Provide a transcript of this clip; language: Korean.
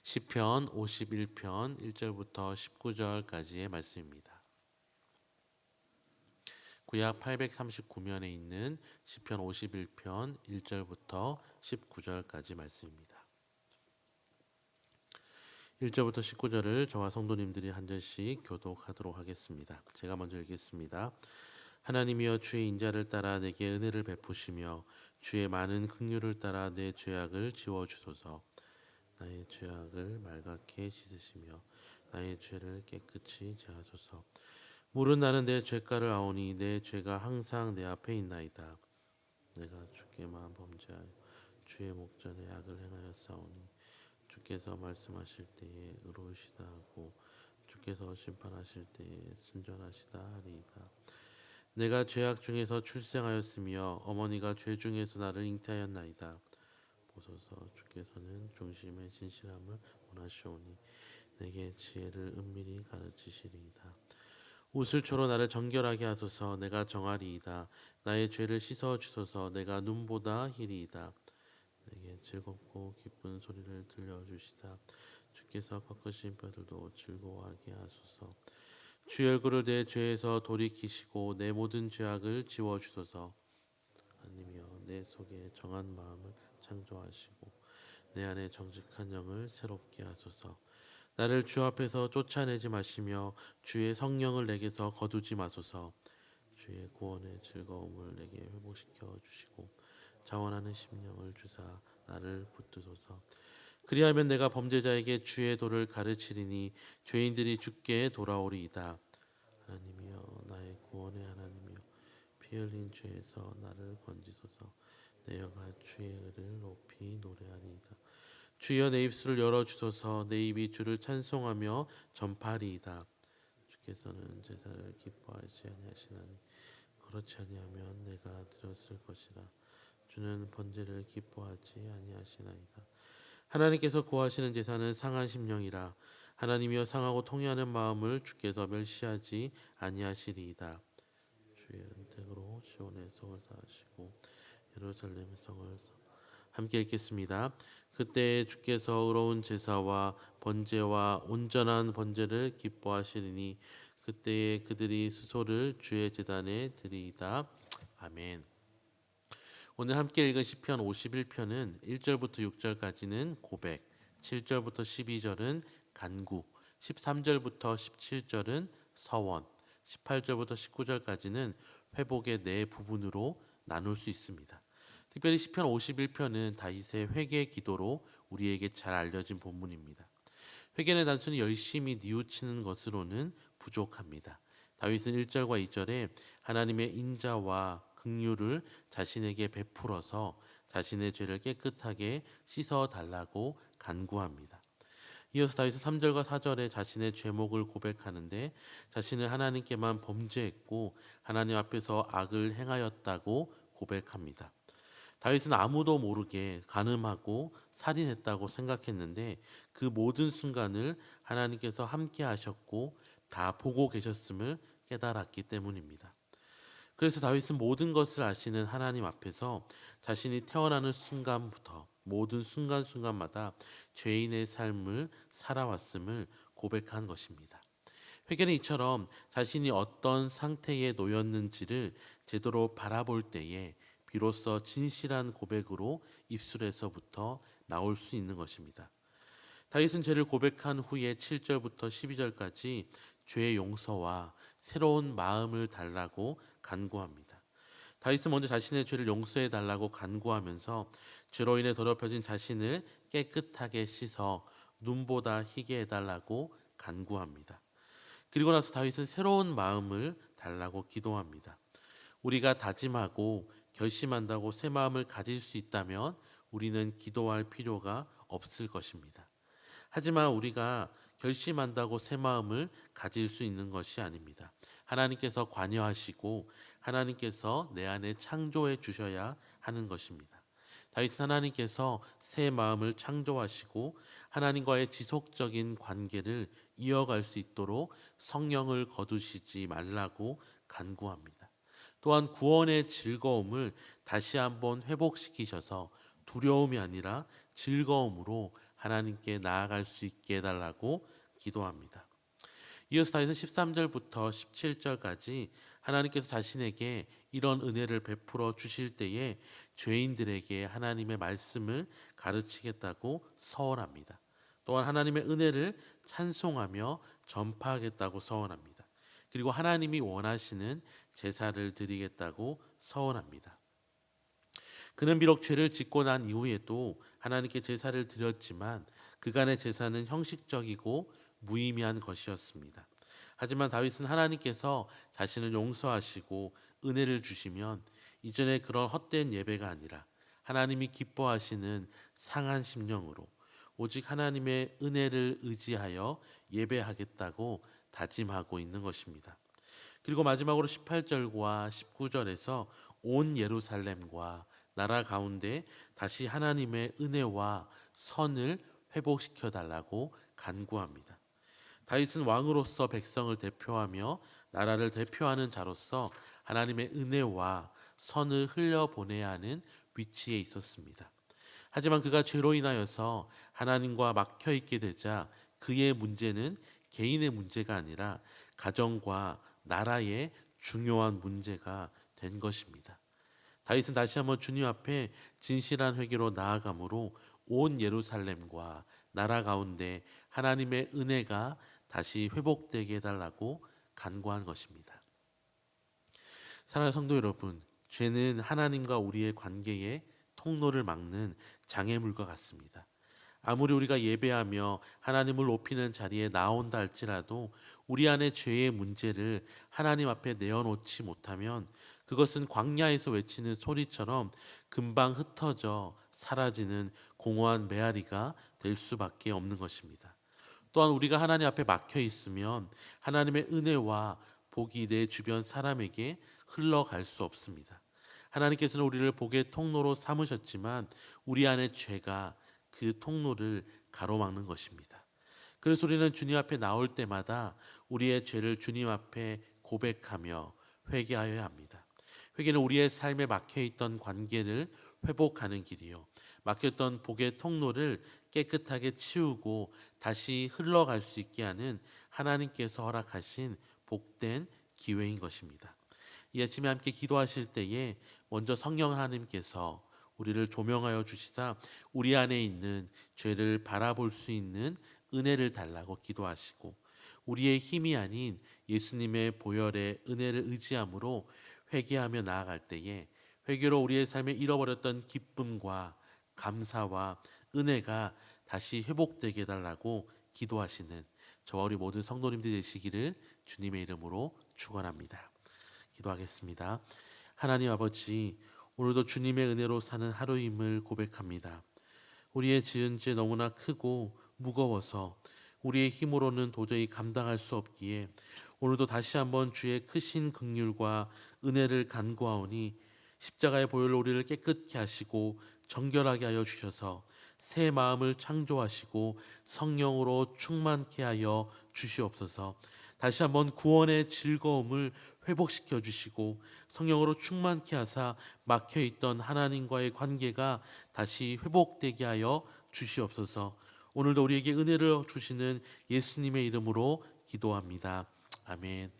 시편 51편 1절부터 19절까지의 말씀입니다. 구약 839면에 있는 시편 51편 1절부터 19절까지 말씀입니다. 1절부터 19절을 저와 성도님들이 한 절씩 교독하도록 하겠습니다. 제가 먼저 읽겠습니다. 하나님이여, 주의 인자를 따라 내게 은혜를 베푸시며 주의 많은 긍휼을 따라 내 죄악을 지워주소서. 나의 죄악을 말갛게 씻으시며 나의 죄를 깨끗이 제하소서. 물은 나는 내 죄가를 아오니 내 죄가 항상 내 앞에 있나이다. 내가 주께만 범죄하여 주의 목전에 악을 행하였사오니 주께서 말씀하실 때에 의로우시다 하고 주께서 심판하실 때에 순전하시다 하리이다. 내가 죄악 중에서 출생하였으며 어머니가 죄 중에서 나를 잉태하였나이다. 보소서, 주께서는 중심의 진실함을 원하시오니 내게 지혜를 은밀히 가르치시리이다. 웃을초로 나를 정결하게 하소서. 내가 정하리이다. 나의 죄를 씻어 주소서. 내가 눈보다 희리이다. 내게 즐겁고 기쁜 소리를 들려주시다. 주께서 꺾으신 뼈들도 즐거워하게 하소서. 주의 얼굴을 내 죄에서 돌이키시고 내 모든 죄악을 지워주소서. 하나님이여, 내 속에 정한 마음을 창조하시고 내 안에 정직한 영을 새롭게 하소서. 나를 주 앞에서 쫓아내지 마시며 주의 성령을 내게서 거두지 마소서. 주의 구원의 즐거움을 내게 회복시켜 주시고 자원하는 심령을 주사 나를 붙드소서. 그리하면 내가 범죄자에게 주의 도를 가르치리니 죄인들이 주께 돌아오리이다. 하나님이여, 나의 구원의 하나님이여, 피 흘린 죄에서 나를 건지소서. 내 영혼 주의 의를 높이 노래하리이다. 주여, 내 입술을 열어주소서. 내 입이 주를 찬송하며 전파하리이다. 주께서는 제사를 기뻐하지 아니하시나니 그렇지 아니하면 내가 드렸을 것이라. 주는 번제를 기뻐하지 아니하시나이다. 하나님께서 구하시는 제사는 상한 심령이라. 하나님이여, 상하고 통회하는 마음을 주께서 멸시하지 아니하시리이다. 주의 은택으로 시온의 성을 쌓으시고 예루살렘의 성을 함께 읽겠습니다. 그때 주께서 의로운 제사와 번제와 온전한 번제를 기뻐하시리니 그때에 그들이 수소를 주의 제단에 드리이다. 아멘. 오늘 함께 읽은 시편 51편은 1절부터 6절까지는 고백, 7절부터 12절은 간구, 13절부터 17절은 서원, 18절부터 19절까지는 회복의 네 부분으로 나눌 수 있습니다. 특별히 시편 51편은 다윗의 회개 기도로 우리에게 잘 알려진 본문입니다. 회개는 단순히 열심히 뉘우치는 것으로는 부족합니다. 다윗은 1절과 2절에 하나님의 인자와 긍휼을 자신에게 베풀어서 자신의 죄를 깨끗하게 씻어 달라고 간구합니다. 이어서 다윗은 3절과 4절에 자신의 죄목을 고백하는데 자신은 하나님께만 범죄했고 하나님 앞에서 악을 행하였다고 고백합니다. 다윗은 아무도 모르게 간음하고 살인했다고 생각했는데 그 모든 순간을 하나님께서 함께 하셨고 다 보고 계셨음을 깨달았기 때문입니다. 그래서 다윗은 모든 것을 아시는 하나님 앞에서 자신이 태어나는 순간부터 모든 순간순간마다 죄인의 삶을 살아왔음을 고백한 것입니다. 회개는 이처럼 자신이 어떤 상태에 놓였는지를 제대로 바라볼 때에 비로소 진실한 고백으로 입술에서부터 나올 수 있는 것입니다. 다윗은 죄를 고백한 후에 7절부터 12절까지 죄의 용서와 새로운 마음을 달라고 간구합니다. 다윗은 먼저 자신의 죄를 용서해 달라고 간구하면서 죄로 인해 더럽혀진 자신을 깨끗하게 씻어 눈보다 희게 해달라고 간구합니다. 그리고 나서 다윗은 새로운 마음을 달라고 기도합니다. 우리가 다짐하고 결심한다고 새 마음을 가질 수 있다면 우리는 기도할 필요가 없을 것입니다. 하지만 우리가 결심한다고 새 마음을 가질 수 있는 것이 아닙니다. 하나님께서 관여하시고 하나님께서 내 안에 창조해 주셔야 하는 것입니다. 다윗은 하나님께서 새 마음을 창조하시고 하나님과의 지속적인 관계를 이어갈 수 있도록 성령을 거두시지 말라고 간구합니다. 또한 구원의 즐거움을 다시 한번 회복시키셔서 두려움이 아니라 즐거움으로 하나님께 나아갈 수 있게 해달라고 기도합니다. 이어서 다윗은 13절부터 17절까지 하나님께서 자신에게 이런 은혜를 베풀어 주실 때에 죄인들에게 하나님의 말씀을 가르치겠다고 서원합니다. 또한 하나님의 은혜를 찬송하며 전파하겠다고 서원합니다. 그리고 하나님이 원하시는 제사를 드리겠다고 서원합니다. 그는 비록 죄를 짓고 난 이후에도 하나님께 제사를 드렸지만 그간의 제사는 형식적이고 무의미한 것이었습니다. 하지만 다윗은 하나님께서 자신을 용서하시고 은혜를 주시면 이전의 그런 헛된 예배가 아니라 하나님이 기뻐하시는 상한 심령으로 오직 하나님의 은혜를 의지하여 예배하겠다고 다짐하고 있는 것입니다. 그리고 마지막으로 18절과 19절에서 온 예루살렘과 나라 가운데 다시 하나님의 은혜와 선을 회복시켜 달라고 간구합니다. 다윗은 왕으로서 백성을 대표하며 나라를 대표하는 자로서 하나님의 은혜와 선을 흘려보내야 하는 위치에 있었습니다. 하지만 그가 죄로 인하여서 하나님과 막혀있게 되자 그의 문제는 개인의 문제가 아니라 가정과 나라의 중요한 문제가 된 것입니다. 다윗은 다시 한번 주님 앞에 진실한 회개로 나아가므로 온 예루살렘과 나라 가운데 하나님의 은혜가 다시 회복되게 해달라고 간구한 것입니다. 사랑하는 성도 여러분, 죄는 하나님과 우리의 관계에 통로를 막는 장애물과 같습니다. 아무리 우리가 예배하며 하나님을 높이는 자리에 나온다 할지라도 우리 안에 죄의 문제를 하나님 앞에 내어놓지 못하면 그것은 광야에서 외치는 소리처럼 금방 흩어져 사라지는 공허한 메아리가 될 수밖에 없는 것입니다. 또한 우리가 하나님 앞에 막혀 있으면 하나님의 은혜와 복이 내 주변 사람에게 흘러갈 수 없습니다. 하나님께서는 우리를 복의 통로로 삼으셨지만 우리 안에 죄가 그 통로를 가로막는 것입니다. 그래서 우리는 주님 앞에 나올 때마다 우리의 죄를 주님 앞에 고백하며 회개하여야 합니다. 회개는 우리의 삶에 막혀있던 관계를 회복하는 길이요, 막혔던 복의 통로를 깨끗하게 치우고 다시 흘러갈 수 있게 하는 하나님께서 허락하신 복된 기회인 것입니다. 이 아침에 함께 기도하실 때에 먼저 성령 하나님께서 우리를 조명하여 주시사 우리 안에 있는 죄를 바라볼 수 있는 은혜를 달라고 기도하시고, 우리의 힘이 아닌 예수님의 보혈의 은혜를 의지함으로 회개하며 나아갈 때에 회개로 우리의 삶에 잃어버렸던 기쁨과 감사와 은혜가 다시 회복되게 해달라고 기도하시는 저와 우리 모든 성도님들 되시기를 주님의 이름으로 축원합니다. 기도하겠습니다. 하나님 아버지, 오늘도 주님의 은혜로 사는 하루임을 고백합니다. 우리의 지은 죄 너무나 크고 무거워서 우리의 힘으로는 도저히 감당할 수 없기에 오늘도 다시 한번 주의 크신 긍휼과 은혜를 간구하오니 십자가의 보혈로 우리를 깨끗게 하시고 정결하게 하여 주셔서 새 마음을 창조하시고 성령으로 충만케 하여 주시옵소서. 다시 한번 구원의 즐거움을 회복시켜 주시고 성령으로 충만케 하사 막혀있던 하나님과의 관계가 다시 회복되게 하여 주시옵소서. 오늘도 우리에게 은혜를 주시는 예수님의 이름으로 기도합니다. 아멘.